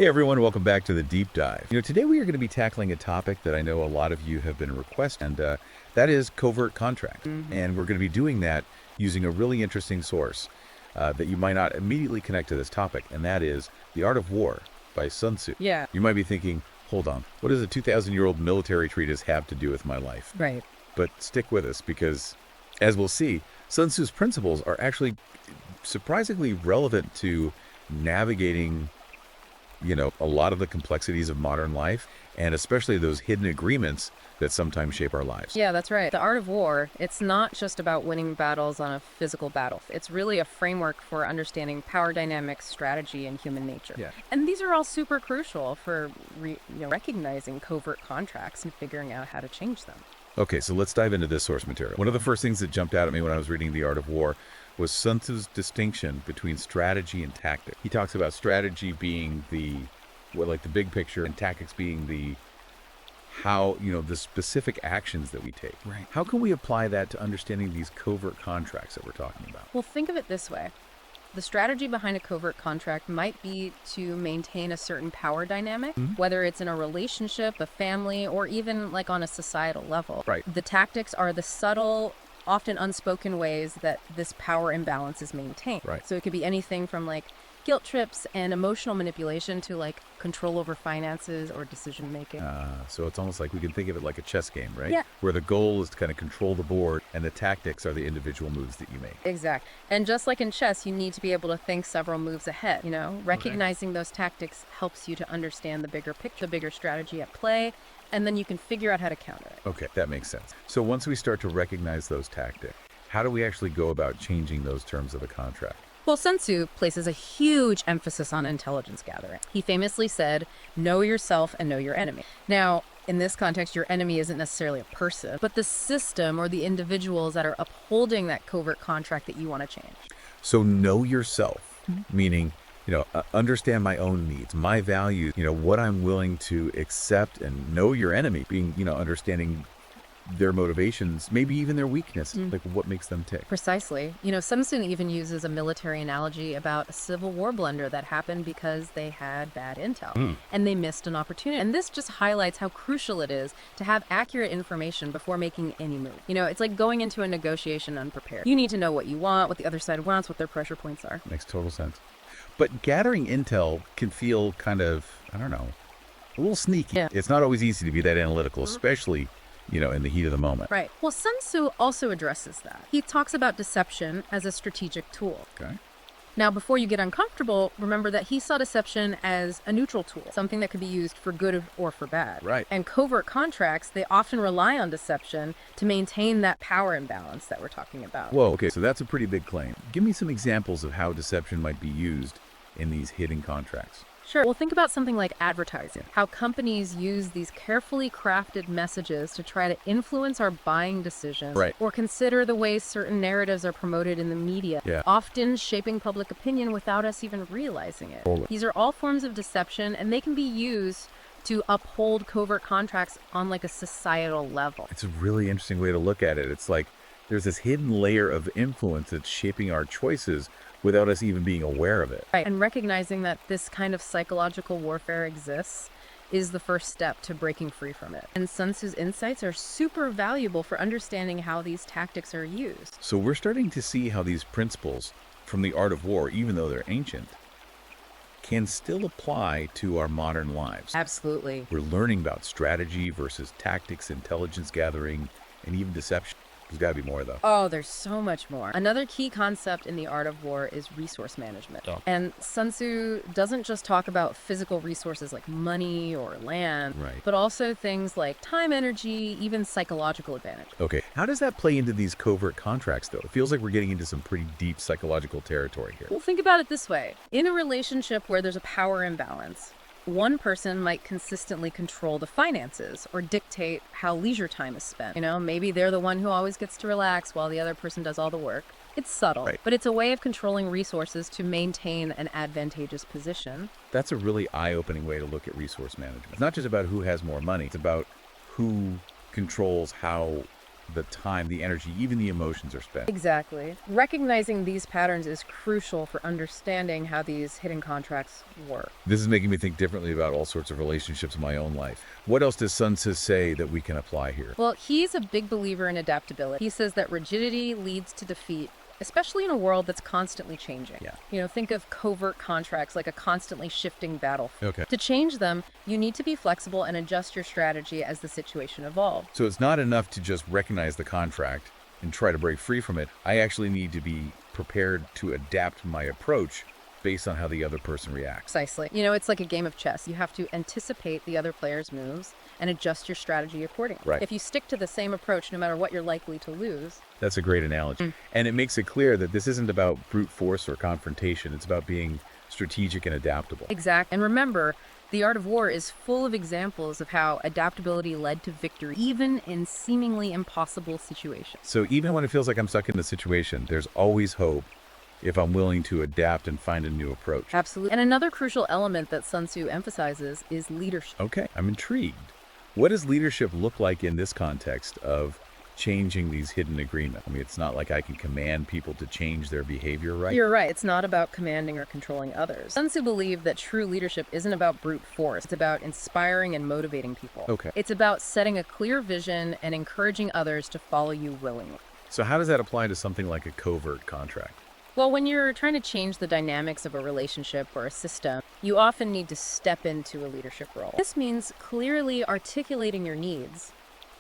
Hey everyone, welcome back to the Deep Dive. Today we are going to be tackling a topic that I know a lot of you have been requesting, and that is covert contract. And we're going to be doing that using a really interesting source that you might not immediately connect to this topic, and that is The Art of War by Sun Tzu. Yeah. You might be thinking, hold on, what does a 2,000-year-old military treatise have to do with my life? Right. But stick with us because, as we'll see, Sun Tzu's principles are actually surprisingly relevant to navigating a lot of the complexities of modern life, and especially those hidden agreements that sometimes shape our lives. Yeah, that's right. The art of war, it's not just about winning battles on a physical battle. It's really a framework for understanding power dynamics, strategy, and human nature. Yeah. And these are all super crucial for recognizing covert contracts and figuring out how to change them. Okay, so let's dive into this source material. One of the first things that jumped out at me when I was reading The Art of War was Sun Tzu's distinction between strategy and tactic. He talks about strategy being the big picture, and tactics being the specific actions that we take. Right. How can we apply that to understanding these covert contracts that we're talking about? Well, think of it this way. The strategy behind a covert contract might be to maintain a certain power dynamic, whether it's in a relationship, a family, or even like on a societal level. Right. The tactics are the subtle, often unspoken ways that this power imbalance is maintained. Right. So it could be anything from like guilt trips and emotional manipulation to like control over finances or decision making. So it's almost like we can think of it like a chess game, right? Yeah. Where the goal is to kind of control the board, and the tactics are the individual moves that you make. Exactly. And just like in chess, you need to be able to think several moves ahead. Recognizing those tactics helps you to understand the bigger picture, the bigger strategy at play, and then you can figure out how to counter it. Okay, that makes sense. So once we start to recognize those tactics, how do we actually go about changing those terms of the contract? Well, Sun Tzu places a huge emphasis on intelligence gathering. He famously said, know yourself and know your enemy. Now, in this context, your enemy isn't necessarily a person, but the system or the individuals that are upholding that covert contract that you want to change. So know yourself, meaning, understand my own needs, my values, what I'm willing to accept, and know your enemy, being, understanding their motivations, maybe even their weakness, like what makes them tick. Precisely. Sun Tzu even uses a military analogy about a civil war blunder that happened because they had bad intel and they missed an opportunity. And this just highlights how crucial it is to have accurate information before making any move. It's like going into a negotiation unprepared. You need to know what you want, what the other side wants, what their pressure points are. Makes total sense. But gathering intel can feel kind of, a little sneaky. Yeah. It's not always easy to be that analytical, especially in the heat of the moment. Right. Well, Sun Tzu also addresses that. He talks about deception as a strategic tool. Okay. Now, before you get uncomfortable, remember that he saw deception as a neutral tool, something that could be used for good or for bad. Right. And covert contracts, they often rely on deception to maintain that power imbalance that we're talking about. Whoa, okay, so that's a pretty big claim. Give me some examples of how deception might be used in these hidden contracts. Sure. Well, think about something like advertising. How companies use these carefully crafted messages to try to influence our buying decisions, Right. or consider the way certain narratives are promoted in the media, Yeah. often shaping public opinion without us even realizing it. Totally. These are all forms of deception, and they can be used to uphold covert contracts on like a societal level. It's a really interesting way to look at it. It's like there's this hidden layer of influence that's shaping our choices without us even being aware of it. Right. And recognizing that this kind of psychological warfare exists is the first step to breaking free from it. And Sun Tzu's insights are super valuable for understanding how these tactics are used. So we're starting to see how these principles from the art of war, even though they're ancient, can still apply to our modern lives. Absolutely. We're learning about strategy versus tactics, intelligence gathering, and even deception. There's got to be more, though. Oh, there's so much more. Another key concept in the art of war is resource management. Oh. And Sun Tzu doesn't just talk about physical resources like money or land, Right. but also things like time, energy, even psychological advantage. Okay, how does that play into these covert contracts, though? It feels like we're getting into some pretty deep psychological territory here. Well, think about it this way. In a relationship where there's a power imbalance, one person might consistently control the finances or dictate how leisure time is spent. Maybe they're the one who always gets to relax while the other person does all the work. It's subtle, Right. but it's a way of controlling resources to maintain an advantageous position. That's a really eye-opening way to look at resource management. It's not just about who has more money. It's about who controls how the time, the energy, even the emotions are spent. Exactly. Recognizing these patterns is crucial for understanding how these hidden contracts work. This is making me think differently about all sorts of relationships in my own life. What else does Sun Tzu say that we can apply here? Well, he's a big believer in adaptability. He says that rigidity leads to defeat, especially in a world that's constantly changing. Yeah. Think of covert contracts like a constantly shifting battlefield. Okay. To change them, you need to be flexible and adjust your strategy as the situation evolves. So it's not enough to just recognize the contract and try to break free from it. I actually need to be prepared to adapt my approach based on how the other person reacts. Precisely. It's like a game of chess. You have to anticipate the other player's moves and adjust your strategy accordingly. Right. If you stick to the same approach, no matter what you're likely to lose. That's a great analogy. And it makes it clear that this isn't about brute force or confrontation. It's about being strategic and adaptable. Exact. And remember, the art of war is full of examples of how adaptability led to victory, even in seemingly impossible situations. So even when it feels like I'm stuck in a situation, there's always hope if I'm willing to adapt and find a new approach. Absolutely. And another crucial element that Sun Tzu emphasizes is leadership. Okay, I'm intrigued. What does leadership look like in this context of changing these hidden agreements? I mean, it's not like I can command people to change their behavior, right? You're right. It's not about commanding or controlling others. Sun Tzu believed that true leadership isn't about brute force. It's about inspiring and motivating people. Okay. It's about setting a clear vision and encouraging others to follow you willingly. So how does that apply to something like a covert contract? Well, when you're trying to change the dynamics of a relationship or a system, you often need to step into a leadership role. This means clearly articulating your needs,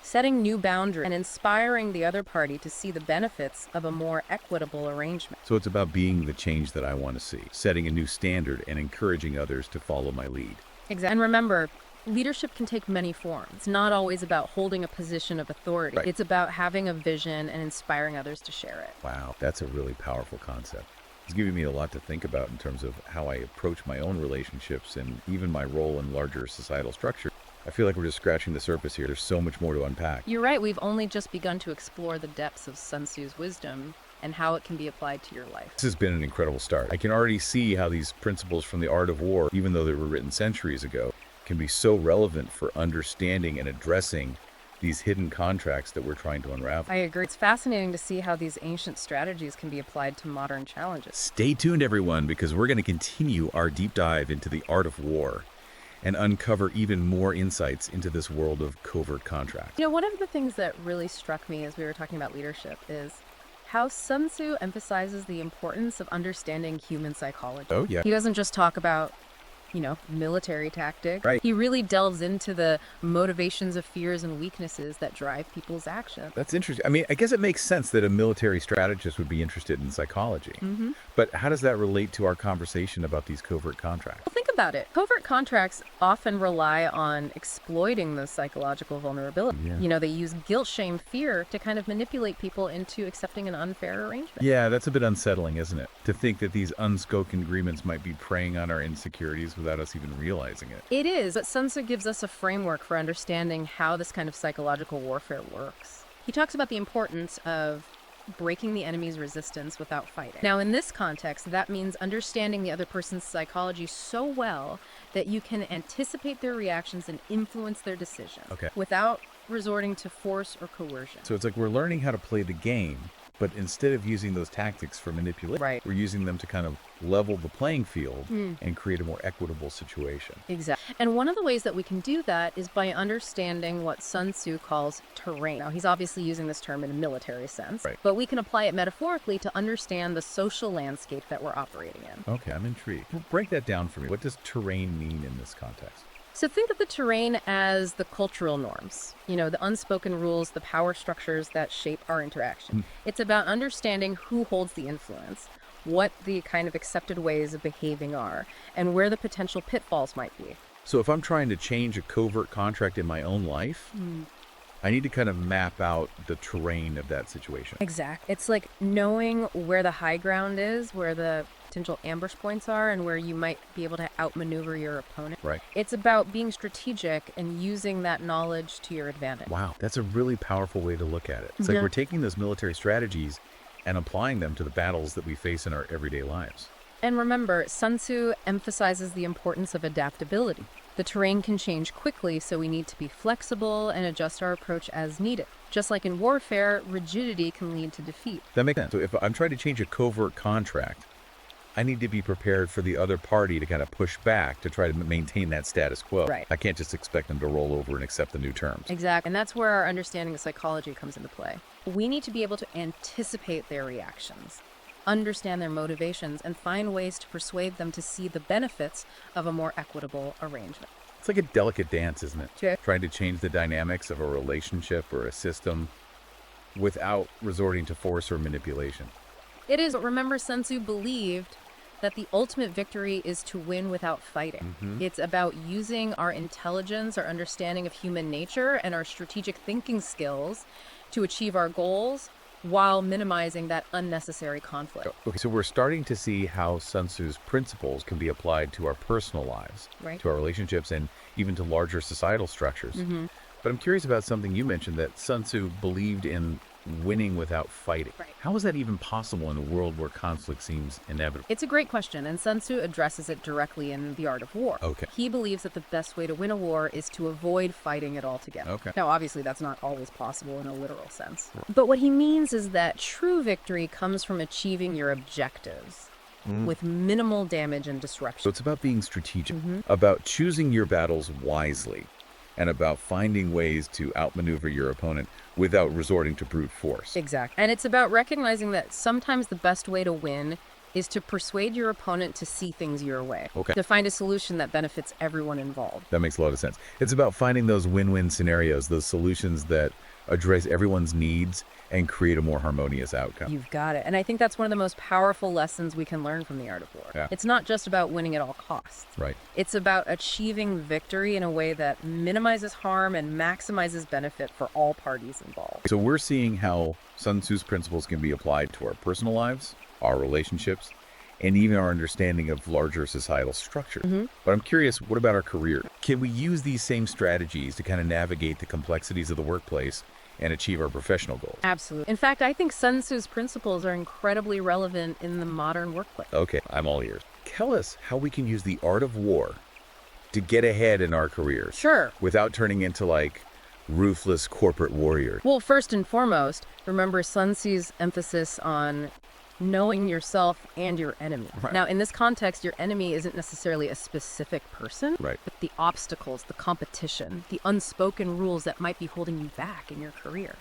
setting new boundaries, and inspiring the other party to see the benefits of a more equitable arrangement. So it's about being the change that I want to see, setting a new standard and encouraging others to follow my lead. Exactly. And remember, leadership can take many forms. It's not always about holding a position of authority. Right. It's about having a vision and inspiring others to share it. Wow, that's a really powerful concept. It's giving me a lot to think about in terms of how I approach my own relationships and even my role in larger societal structure. I feel like we're just scratching the surface here. There's so much more to unpack. You're right. We've only just begun to explore the depths of Sun Tzu's wisdom and how it can be applied to your life. This has been an incredible start. I can already see how these principles from the art of war, even though they were written centuries ago, can be so relevant for understanding and addressing these hidden contracts that we're trying to unravel. I agree. It's fascinating to see how these ancient strategies can be applied to modern challenges. Stay tuned, everyone, because we're going to continue our deep dive into the art of war and uncover even more insights into this world of covert contracts. One of the things that really struck me as we were talking about leadership is how Sun Tzu emphasizes the importance of understanding human psychology. Oh, yeah. He doesn't just talk about military tactics. Right. He really delves into the motivations of fears and weaknesses that drive people's actions. That's interesting. I mean, I guess it makes sense that a military strategist would be interested in psychology. But how does that relate to our conversation about these covert contracts? Well, think about it. Covert contracts often rely on exploiting the psychological vulnerability. Yeah. They use guilt, shame, fear to kind of manipulate people into accepting an unfair arrangement. Yeah, that's a bit unsettling, isn't it? To think that these unspoken agreements might be preying on our insecurities without us even realizing it. It is, but Sun Tzu gives us a framework for understanding how this kind of psychological warfare works. He talks about the importance of breaking the enemy's resistance without fighting. Now, in this context, that means understanding the other person's psychology so well that you can anticipate their reactions and influence their decisions without resorting to force or coercion. So it's like we're learning how to play the game, but instead of using those tactics for manipulation, we're using them to kind of level the playing field and create a more equitable situation. Exactly. And one of the ways that we can do that is by understanding what Sun Tzu calls terrain. Now, he's obviously using this term in a military sense, but we can apply it metaphorically to understand the social landscape that we're operating in. Okay, I'm intrigued. Break that down for me. What does terrain mean in this context? So think of the terrain as the cultural norms, the unspoken rules, the power structures that shape our interaction. It's about understanding who holds the influence, what the kind of accepted ways of behaving are, and where the potential pitfalls might be. So if I'm trying to change a covert contract in my own life, I need to kind of map out the terrain of that situation. Exactly. It's like knowing where the high ground is, where the potential ambush points are, and where you might be able to outmaneuver your opponent. Right. It's about being strategic and using that knowledge to your advantage. Wow, that's a really powerful way to look at it. It's like we're taking those military strategies and applying them to the battles that we face in our everyday lives. And remember, Sun Tzu emphasizes the importance of adaptability. The terrain can change quickly, so we need to be flexible and adjust our approach as needed. Just like in warfare, rigidity can lead to defeat. That makes sense. So if I'm trying to change a covert contract, I need to be prepared for the other party to kind of push back to try to maintain that status quo. Right. I can't just expect them to roll over and accept the new terms. Exactly. And that's where our understanding of psychology comes into play. We need to be able to anticipate their reactions, understand their motivations, and find ways to persuade them to see the benefits of a more equitable arrangement. It's like a delicate dance, isn't it? Sure. Trying to change the dynamics of a relationship or a system without resorting to force or manipulation. It is, but remember, Sun Tzu believed that the ultimate victory is to win without fighting. It's about using our intelligence, our understanding of human nature, and our strategic thinking skills to achieve our goals while minimizing that unnecessary conflict. Okay, so we're starting to see how Sun Tzu's principles can be applied to our personal lives, Right. to our relationships, and even to larger societal structures. But I'm curious about something you mentioned, that Sun Tzu believed in winning without fighting. Right. How is that even possible in a world where conflict seems inevitable? It's a great question, and Sun Tzu addresses it directly in The Art of War. Okay. He believes that the best way to win a war is to avoid fighting it altogether. Okay. Now, obviously, that's not always possible in a literal sense. But what he means is that true victory comes from achieving your objectives with minimal damage and So disruption. it's about being strategic, about choosing your battles wisely, and about finding ways to outmaneuver your opponent without resorting to brute force. Exactly. And it's about recognizing that sometimes the best way to win is to persuade your opponent to see things your way, Okay. to find a solution that benefits everyone involved. That makes a lot of sense. It's about finding those win-win scenarios, those solutions that address everyone's needs and create a more harmonious outcome. You've got it. And I think that's one of the most powerful lessons we can learn from The Art of War. Yeah. It's not just about winning at all costs. Right. It's about achieving victory in a way that minimizes harm and maximizes benefit for all parties involved. So we're seeing how Sun Tzu's principles can be applied to our personal lives, our relationships, and even our understanding of larger societal structures. But I'm curious, what about our career? Can we use these same strategies to kind of navigate the complexities of the workplace and achieve our professional goals? Absolutely. In fact, I think Sun Tzu's principles are incredibly relevant in the modern workplace. Okay, I'm all ears. Tell us how we can use the art of war to get ahead in our careers. Sure. Without turning into like ruthless corporate warriors. Well, first and foremost, remember Sun Tzu's emphasis on knowing yourself and your enemy. Right. Now, in this context, your enemy isn't necessarily a specific person, Right. but the obstacles, the competition, the unspoken rules that might be holding you back in your career.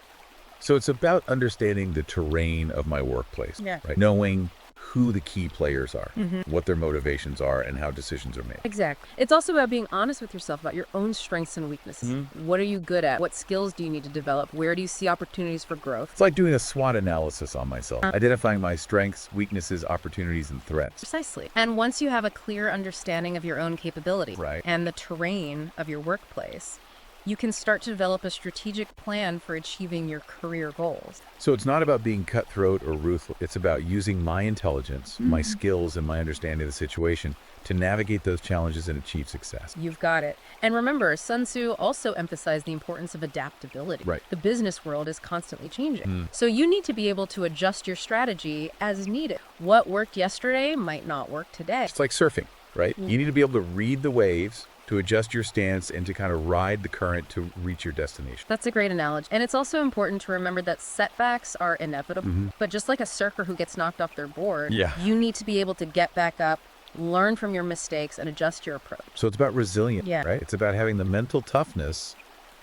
So it's about understanding the terrain of my workplace, Yeah. right? Knowing who the key players are, what their motivations are, and how decisions are made. Exactly. It's also about being honest with yourself about your own strengths and weaknesses. What are you good at? What skills do you need to develop? Where do you see opportunities for growth? It's like doing a SWOT analysis on myself, identifying my strengths, weaknesses, opportunities, and threats. Precisely. And once you have a clear understanding of your own capability Right. and the terrain of your workplace, you can start to develop a strategic plan for achieving your career goals. So it's not about being cutthroat or ruthless. It's about using my intelligence, my skills, and my understanding of the situation to navigate those challenges and achieve success. You've got it. And remember, Sun Tzu also emphasized the importance of adaptability. Right. The business world is constantly changing. So you need to be able to adjust your strategy as needed. What worked yesterday might not work today. It's like surfing, right? You need to be able to read the waves, to adjust your stance, and to kind of ride the current to reach your destination. That's a great analogy. And it's also important to remember that setbacks are inevitable. But just like a surfer who gets knocked off their board, Yeah. you need to be able to get back up, learn from your mistakes, and adjust your approach. So it's about resilience, Yeah. right? It's about having the mental toughness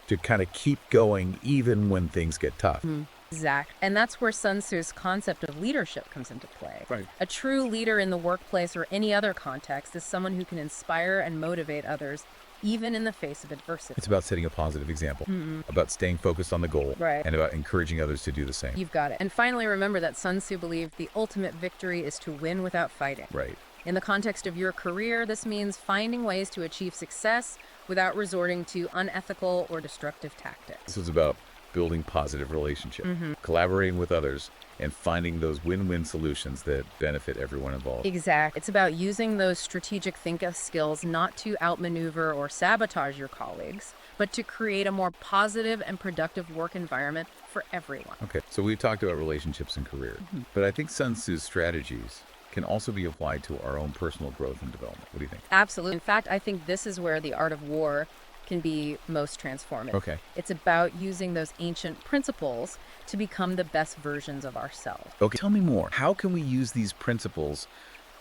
to kind of keep going even when things get tough. Exactly. And that's where Sun Tzu's concept of leadership comes into play. Right. A true leader in the workplace or any other context is someone who can inspire and motivate others, even in the face of adversity. It's about setting a positive example, about staying focused on the goal, Right. and about encouraging others to do the same. You've got it. And finally, remember that Sun Tzu believed the ultimate victory is to win without fighting. Right. In the context of your career, this means finding ways to achieve success without resorting to unethical or destructive tactics. This is about building positive relationships, collaborating with others, and finding those win-win solutions that benefit everyone involved. Exactly. It's about using those strategic thinking skills not to outmaneuver or sabotage your colleagues, but to create a more positive and productive work environment for everyone. Okay, so we talked about relationships and career, but I think Sun Tzu's strategies can also be applied to our own personal growth and development. What do you think? Absolutely. In fact, I think this is where the art of war can be most transformative. Okay. It's about using those ancient principles to become the best versions of ourselves. Okay, tell me more. How can we use these principles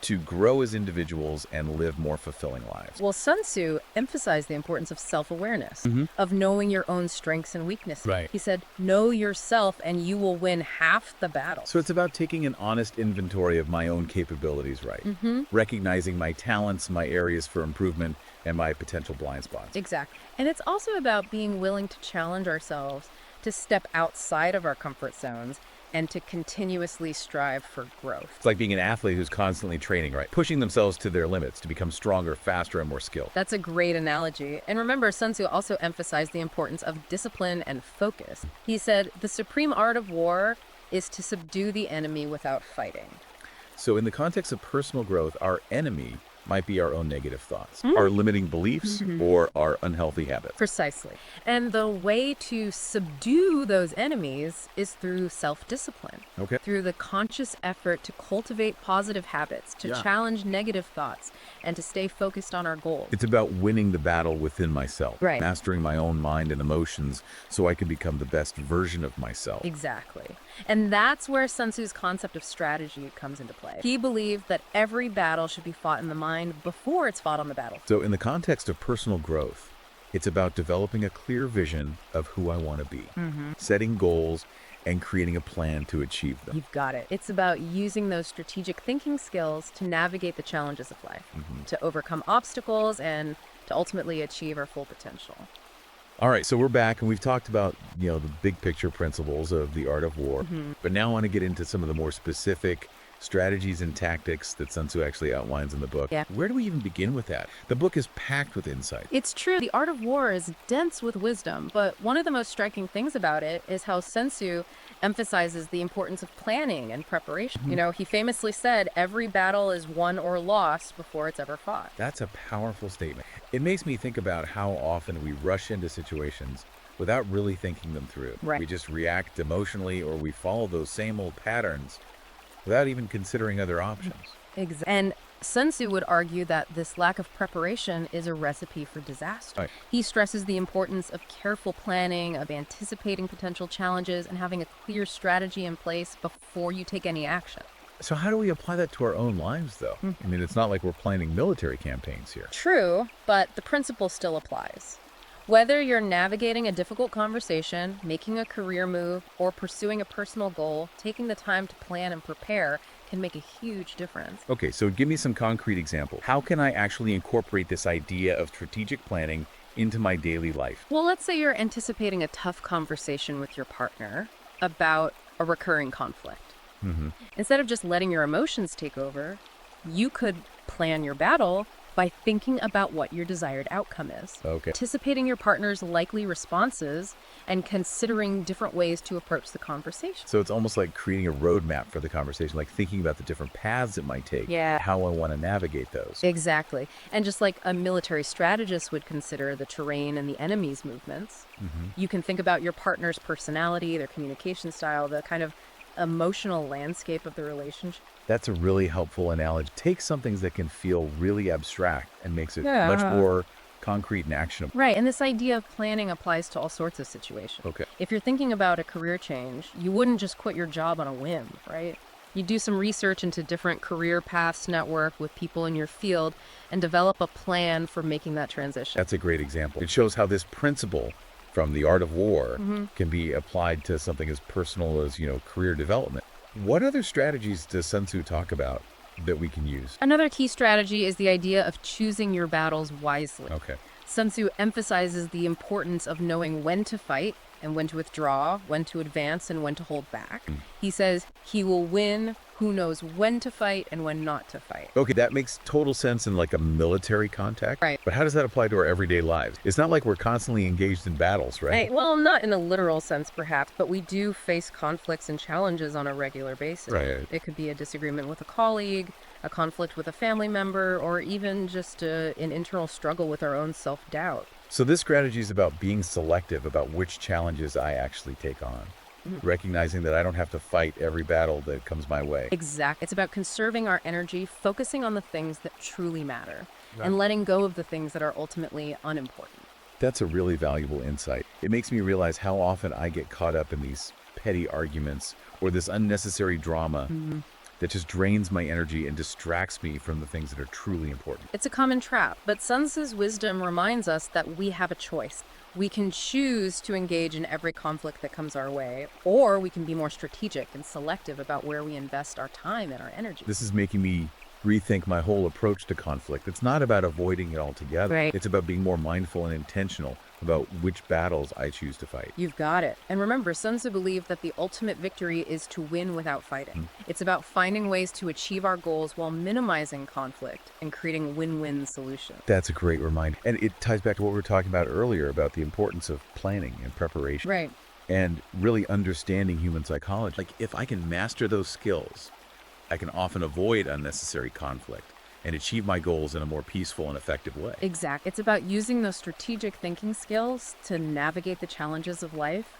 to grow as individuals and live more fulfilling lives? Well, Sun Tzu emphasized the importance of self-awareness, of knowing your own strengths and weaknesses. Right. He said, know yourself and you will win half the battle. So it's about taking an honest inventory of my own capabilities, right? Recognizing my talents, my areas for improvement, and my potential blind spots. Exactly. And it's also about being willing to challenge ourselves, to step outside of our comfort zones, and to continuously strive for growth. It's like being an athlete who's constantly training, right? Pushing themselves to their limits to become stronger, faster, and more skilled. That's a great analogy. And remember, Sun Tzu also emphasized the importance of discipline and focus. He said, the supreme art of war is to subdue the enemy without fighting. So in the context of personal growth, our enemy might be our own negative thoughts, our limiting beliefs, or our unhealthy habits. Precisely. And the way to subdue those enemies is through self-discipline. Okay. Through the conscious effort to cultivate positive habits, to challenge negative thoughts, and to stay focused on our goals. It's about winning the battle within myself, Right. mastering my own mind and emotions so I can become the best version of myself. Exactly. And that's where Sun Tzu's concept of strategy comes into play. He believed that every battle should be fought in the mind before it's fought on the battlefield. So in the context of personal growth, it's about developing a clear vision of who I want to be, setting goals, and creating a plan to achieve them. You've got it. It's about using those strategic thinking skills to navigate the challenges of life, to overcome obstacles, and to ultimately achieve our full potential. All right, so we're back and we've talked about, the big picture principles of the art of war, but now I want to get into some of the more specific strategies and tactics that Sun Tzu actually outlines in the book. Yeah. Where do we even begin with that? The book is packed with insight. It's true. The art of war is dense with wisdom, but one of the most striking things about it is how Sun Tzu emphasizes the importance of planning and preparation. He famously said, every battle is won or lost before it's ever fought. That's a powerful statement. It makes me think about how often we rush into situations without really thinking them through. Right. We just react emotionally, or we follow those same old patterns without even considering other options. Exactly. And Sun Tzu would argue that this lack of preparation is a recipe for disaster. Right. He stresses the importance of careful planning, of anticipating potential challenges, and having a clear strategy in place before you take any action. So how do we apply that to our own lives, though? I mean, it's not like we're planning military campaigns here. True, but the principle still applies. Whether you're navigating a difficult conversation, making a career move, or pursuing a personal goal, taking the time to plan and prepare can make a huge difference. Okay, so give me some concrete examples. How can I actually incorporate this idea of strategic planning into my daily life? Well, let's say you're anticipating a tough conversation with your partner about a recurring conflict. Instead of just letting your emotions take over, you could plan your battle by thinking about what your desired outcome is. Okay. Anticipating your partner's likely responses and considering different ways to approach the conversation. So it's almost like creating a roadmap for the conversation, like thinking about the different paths it might take, Yeah. how I want to navigate those. Exactly. And just like a military strategist would consider the terrain and the enemy's movements, you can think about your partner's personality, their communication style, the kind of emotional landscape of the relationship. That's a really helpful analogy. Take some things that can feel really abstract and makes it Yeah. much more concrete and actionable. Right, and this idea of planning applies to all sorts of situations. Okay. If you're thinking about a career change, you wouldn't just quit your job on a whim, right? You do some research into different career paths, network with people in your field, and develop a plan for making that transition. That's a great example. It shows how this principle from the art of war can be applied to something as personal as, career development. What other strategies does Sun Tzu talk about that we can use? Another key strategy is the idea of choosing your battles wisely. Okay. Sun Tzu emphasizes the importance of knowing when to fight and when to withdraw, when to advance and when to hold back. He says he will win who knows when to fight and when not to fight. Okay, that makes total sense in like a military context. Right. But how does that apply to our everyday lives? It's not like we're constantly engaged in battles, right? Right. Well, not in a literal sense, perhaps, but we do face conflicts and challenges on a regular basis. Right. It could be a disagreement with a colleague, a conflict with a family member, or even just an internal struggle with our own self-doubt. So this strategy is about being selective about which challenges I actually take on. recognizing that I don't have to fight every battle that comes my way. Exactly. It's about conserving our energy, focusing on the things that truly matter, and letting go of the things that are ultimately unimportant. That's a really valuable insight. It makes me realize how often I get caught up in these petty arguments or this unnecessary drama that just drains my energy and distracts me from the things that are truly important. It's a common trap, but Sun Tzu's wisdom reminds us that we have a choice. We can choose to engage in every conflict that comes our way, or we can be more strategic and selective about where we invest our time and our energy. This is making me rethink my whole approach to conflict. It's not about avoiding it altogether. Right. It's about being more mindful and intentional about which battles I choose to fight. You've got it. And remember, Sun Tzu believed that the ultimate victory is to win without fighting. It's about finding ways to achieve our goals while minimizing conflict and creating win-win solutions. That's a great reminder. And it ties back to what we were talking about earlier about the importance of planning and preparation. Right. And really understanding human psychology. Like, if I can master those skills, I can often avoid unnecessary conflict and achieve my goals in a more peaceful and effective way. Exactly. It's about using those strategic thinking skills to navigate the challenges of life,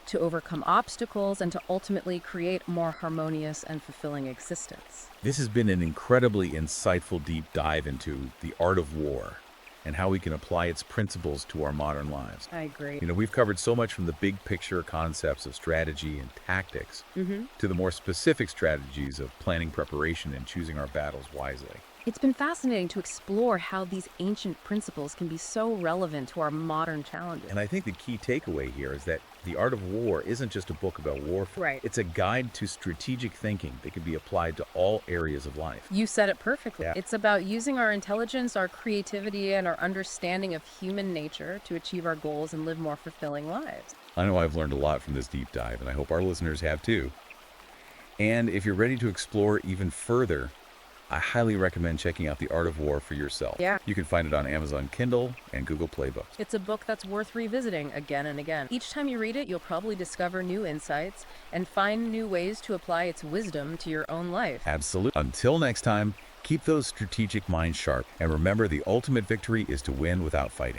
to overcome obstacles, and to ultimately create a more harmonious and fulfilling existence. This has been an incredibly insightful deep dive into the art of war and how we can apply its principles to our modern lives. I agree. You know, we've covered so much from the big picture concepts of strategy and tactics to the more specific strategies of planning, preparation, and choosing our battles wisely. It's been fascinating to explore how these ancient principles can be so relevant to our modern challenges. And I think the key takeaway here is that The Art of War isn't just a book about warfare. Right. It's a guide to strategic thinking that can be applied to all areas of life. You said it perfectly. Yeah. It's about using our intelligence, our creativity, and our understanding of human nature to achieve our goals and live more fulfilling lives. I know I've learned a lot from this deep dive, and I hope our listeners have too. And if you're ready to explore even further, I highly recommend checking out The Art of War for yourself. Yeah. You can find it on Amazon Kindle and Google Play Books. It's a book that's worth revisiting again and again. Each time you read it, you'll probably discover new insights and find new ways to apply its wisdom to your own life. Absolutely. Until next time, keep those strategic minds sharp, and remember, the ultimate victory is to win without fighting.